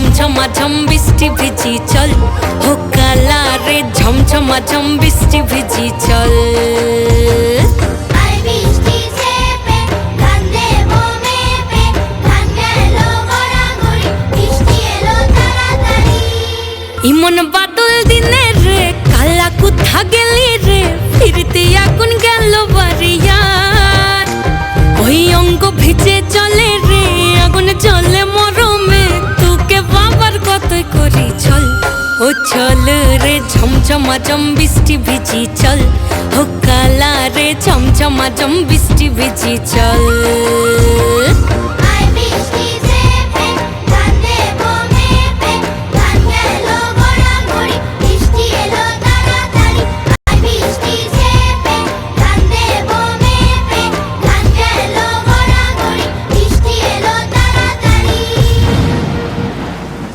ঝমঝমাঝম বৃষ্টি ভিজি চল, হো কালা রে ঝমঝমাঝম বৃষ্টি ভিজি চল। ইমন বাদল দিনে রে কালা কোথা গেলি রে, ফিরতে আগুন গেল বাড়িয়ার। ওই অঙ্গ ভিজে চলে রে আগুন চলে মরমে, তোকে বাবার কতই করি চল। ও চল রে ঝমঝমাঝম বৃষ্টি ভিজি চল, ও কালা রে ঝমঝমাঝম বৃষ্টি ভিজি চল।